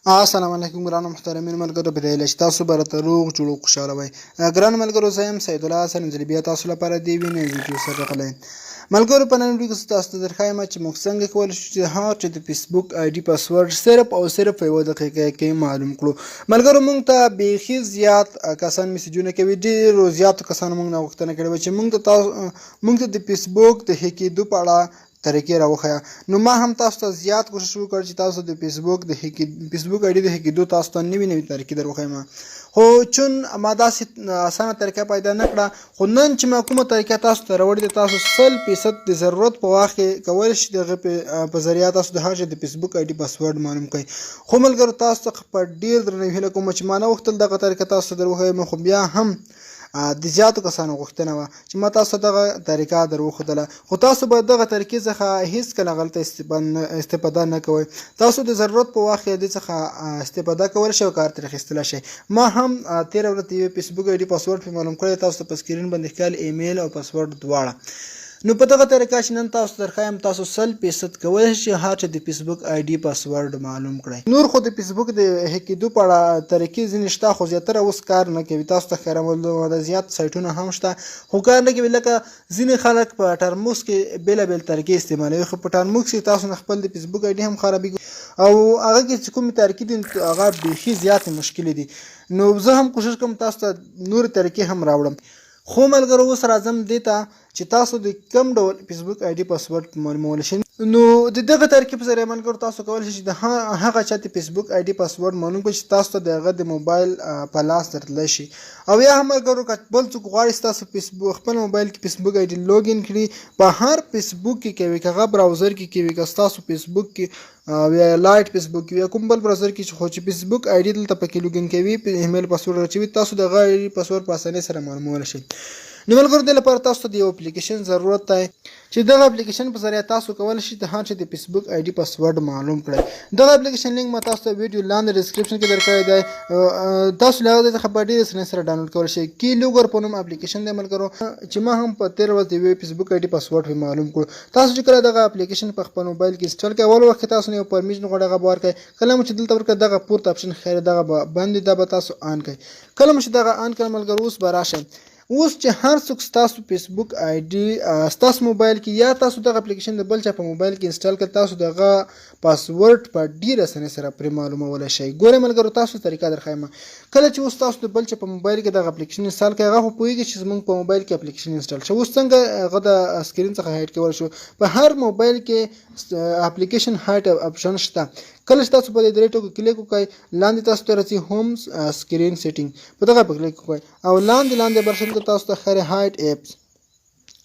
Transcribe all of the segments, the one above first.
السلام علیکم ګرانو محترمینو ملګرو بدایله چې تاسو به راته روغ جوړ خوشحاله وئ. ګرانو ملګرو زه یم سید الله حسن انځلي بیا تاسو لپاره د یوې نوې ویډیو سره راغلی یم. ملګرو په نن ویډیو کې تاسو ته درښایم چې موږ څنګه کولی شو چې هغه چې د فیسبوک آی ډي پاسورډ صرف او صرف په 1 دقیقه کې معلوم کړو. ملګرو موږ ته بیخي زیات کسان میسیجونه کوي، ډېرو زیاتو کسانو موږ نه غوښتنه کړې وه چې موږ ته د فیسبوک د هیک کېدو په اړه طریقې راوښیه. نو ما هم تاسو ته زیات کوشش وکړ چې تاسو د فیسبوک آی ډي د هیک کېدو تاسو ته نوې طریقې در وښیم، خو چون ما داسې اسانه طریقه پیدا نه کړه. خو نن چې ما کومه طریقه تاسو ته راوړې ده، تاسو 100% د ضرورت په وخت کې کولی شئ د هغې په ذریعه تاسو د هر چا د فیسبوک آی ډي پاسورډ معلوم کړئ. خو ملګرو تاسو څخه په ډېر درنه هیله کوم چې ما نه غوښتل دغه طریقه تاسو ته در وښیم، خو بیا هم د زیاتو کسانو غوښتنه وه چې ما تاسو ته دغه طریقه در وښودله. خو تاسو به دغه طریقې څخه هېڅکله غلطه استفاده نه کوئ. تاسو د ضرورت په وخت کې دې څخه استفاده کولی شئ او کار ترې اخیستلی شئ. ما هم تېره ورځ د یوې فیسبوک آی ډي پاسورډ پرې معلوم کړی، تاسو ته په سکرین باندې ښکاري ایمیل او پاسورډ دواړه. نو په دغه طریقه چې نن تاسو درښایم، تاسو 100% کولی شئ هر چې د فیسبوک آی ډي پاسورډ معلوم کړئ. نور خو د فیسبوک د هیک کېدو په اړه طریقې ځینې شته، خو زیاتره اوس کار نه کوي. تاسو ته ښکاره معلومه ده زیات سایټونه هم شته خو کار نه کوي. لکه ځینې خلک په ټرموس کې بېلابېل طریقې استعمالوي، خو په ټرموس کې تاسو نه خپل د فیسبوک آی ډي هم خرابېږي او هغه کې چې کومې طریقې دي هغه بیخي زیاتې مشکلې دي. نو زه هم کوشش کوم تاسو ته نورې طریقې هم راوړم. خو ملګرو اوس راځم دې ته چې تاسو د کوم ډول فیسبوک آی ډي پاسورډ معلومولی شئ. نو د دغه طریقې په ذریعه ملګرو تاسو کولی شئ چې د هغه چا د فیسبوک آی ډي پاسورډ معلوم کړئ چې تاسو ته د هغه د موبایل په لاس درتلی شي. او یا هم ملګرو که بل څوک غواړي ستاسو خپل موبایل کې فیسبوک آی ډي لوګین کړي، په هر فیسبوک کې کوي، که هغه براوزر کې کوي، که ستاسو فیسبوک کې یا لایټ فیسبوک کې یا کوم بل براوزر کې خو چې فیسبوک آی ډي دلته پکې لوګین کوي، ایمیل پاسورډ اچوي، تاسو د هغه آی ډي پاسورډ په اسانۍ سره معلومولی شئ. نو ملګرو دې لپاره تاسو ته د یو اپلیکیشن ضرورت دی چې دغه اپلیکیشن په ذریعه تاسو کولی شئ د هر چا د فیسبوک آی ډي پاسورډ معلوم کړئ. دغه اپلیکیشن لینک ما تاسو ته ویډیو لاندې ډسکرپشن کې درکړی دی، تاسو له هغه ځای څخه په ډېرې اسانۍ سره ډاونلوډ کولی شئ. کی لوګر په نوم اپلیکیشن دی ملګرو، چې ما هم په تېره ورځ د یوې فیسبوک آی ډي پاسورډ پرې معلوم کړو. تاسو چې کله دغه اپلیکیشن په خپل موبایل کې انسټال کړئ، اول وخت کې تاسو نه یو پرمیشن غواړي، هغه به ورکړئ. کله مو چې دلته ورکړئ دغه پورته اپشن ښکاري، دغه به بند وي، دا به تاسو آن کړئ. کله مو چې دغه آن کړئ ملګرو، اوس به راشئ. اوس چې هر څوک ستاسو فیسبوک آی ډي ستاسو موبایل کې یا تاسو دغه اپلیکیشن د بل چا په موبایل کې انسټال کړئ، تاسو دغه پاسورډ په ډېره اسانۍ سره پرې معلومولی شئ. ګورئ ملګرو تاسو طریقه درښایم. کله چې اوس تاسو د بل چا په موبایل کې دغه اپلیکیشن انسټال کړئ، هغه خو پوهېږي چې زموږ په موبایل کې اپلیکیشن انسټال شوی. اوس څنګه هغه د سکرین څخه هایډ کولی شو؟ په هر موبایل کې اپلیکیشن هایډ اپشن شته. کله چې تاسو په دې درې ټکو کلیک وکړئ، لاندې تاسو ته راځي هوم سکرین سیټینګ، په دغه په کلیک وکړئ او لاندې برشن ته تاسو ته ښکاري هایډ ایپس.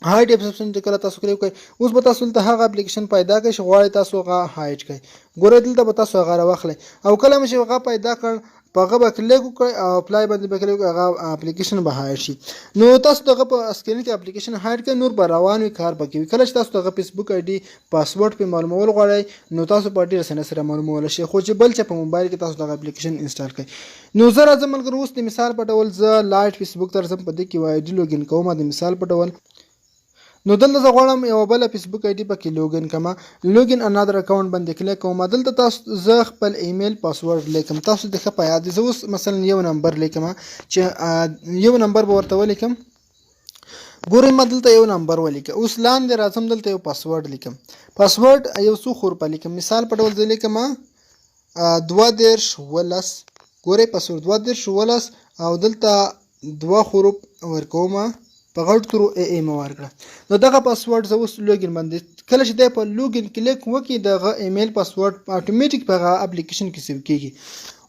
هایډ ایپس اپشن چې کله تاسو کلیک وکړئ، اوس به تاسو دلته هغه اپلیکیشن پیدا کړئ چې غواړئ تاسو هغه هایډ کړئ. ګورئ دلته به تاسو هغه راواخلئ او کله مو چې هغه پیدا کړ، په هغه به کلیک وکړئ او اپلای باندې به کلیک وکړئ، هغه اپلیکیشن به هایډ شي. نو تاسو دغه په سکرین کې اپلیکیشن هایډ کړئ، نور به روان وي، کار به کوي. کله چې تاسو دغه فیسبوک آی ډي پاسورډ پرې معلومول غواړئ، نو تاسو په ډېره اسانۍ سره معلومولی شئ. خو چې بل چا په موبایل کې تاسو دغه اپلیکیشن انسټال کړئ. نو زه راځم ملګرو اوس د مثال په ډول زه لایټ فیسبوک ته راځم، په دې کې آی ډي لوګین کوم د مثال په ډول. نو دلته زه غواړم یوه بله فیسبوک آی ډي پکې لوګین کړم، لوګین انادر اکاونټ باندې کلیک کوم. دلته تاسو زه خپل ایمیل پاسورډ لیکم، تاسو د ښه په یاد دي. زه اوس مثلا یو نمبر لیکم چې یو نمبر به ورته ولیکم. ګورئ ما دلته یو نمبر ولیکه. اوس لاندې راځم، دلته یو پاسورډ لیکم. پاسورډ یو څو حروفه لیکم. مثال په ډول زه لیکم 22 ګورئ پاسورډ 22 او دلته 2 حروف ورکوم، په غټ تورو ای مه ورکړه. نو دغه پاسورډ زه اوس لوګین باندې کله چې دی په لوګین کلیک وکړي، دغه ایمیل پاسورډ اټومیټیک په هغه اپلیکیشن کې سیو کېږي.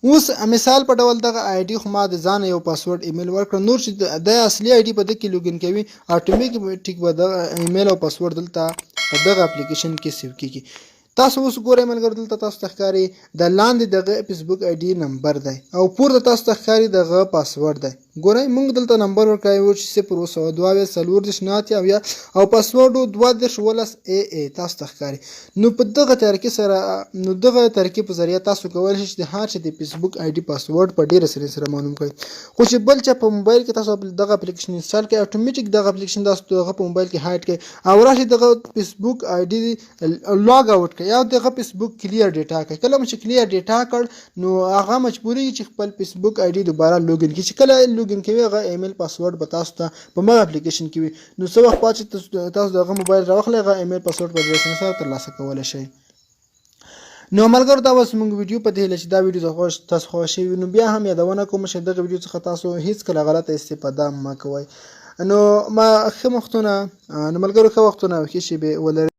اوس مثال په ډول دغه آی ډي خو ما د ځانه یو پاسورډ ایمیل ورکړه، نور چې د اصلي آی ډي په دې کې لوګین کوي، اټومیټیک به دغه ایمیل او پاسورډ دلته په دغه اپلیکیشن کې سیو کېږي. تاسو اوس ګورئ ملګرو دلته تاسو ته ښکاري د لاندې دغه فیسبوک آی ډي نمبر دی او پورته تاسو ته ښکاري دغه پاسورډ دی. ګورئ موږ دلته نمبر ورکړی و چې 0 او پاسورډ 32 تاسو ته ښکاري. نو په دغه طریقې سره په ذریعه تاسو کولی شئ چې د هر چا د فیسبوک آی ډي پاسورډ په ډېر اسانۍ سره معلوم کړئ. خو چې بل چا په موبایل کې تاسو دغه اپلیکیشن انسټال کړئ اتوماتیک دغه اپلیکیشن تاسو هغه په موبایل کې هایډ کړئ او راشئ دغه فیسبوک آی ډي لاګ اوټ کړئ یا دغه فیسبوک کلیر ډیټا کړئ. کله مو چې کلیر ډیټا کړ نو هغه مجبوریږي چې خپل فیسبوک آی ډي دوباره لوګین کړي. چې کله لوګین کوي هغه ایمیل پاسورډ به تاسو ته په مغه اپلیکیشن کې وي. نو څه وخت بعد چې تاسو دغه موبایل راواخلئ هغه ایمیل پاسورډ په ډېر اسانۍ سره ترلاسه کولی شئ. نو ملګرو دا اوس موږ ویډیو په دې هیله چې دا ویډیو تاسو خوښ شوي نو بیا هم یادونه کوم چې دغه ویډیو څخه تاسو هیڅکله غلطه استفاده مه کوئ. نو ښه وختونه نو ملګرو ښه وختونه او ښې شېبې ولرئ.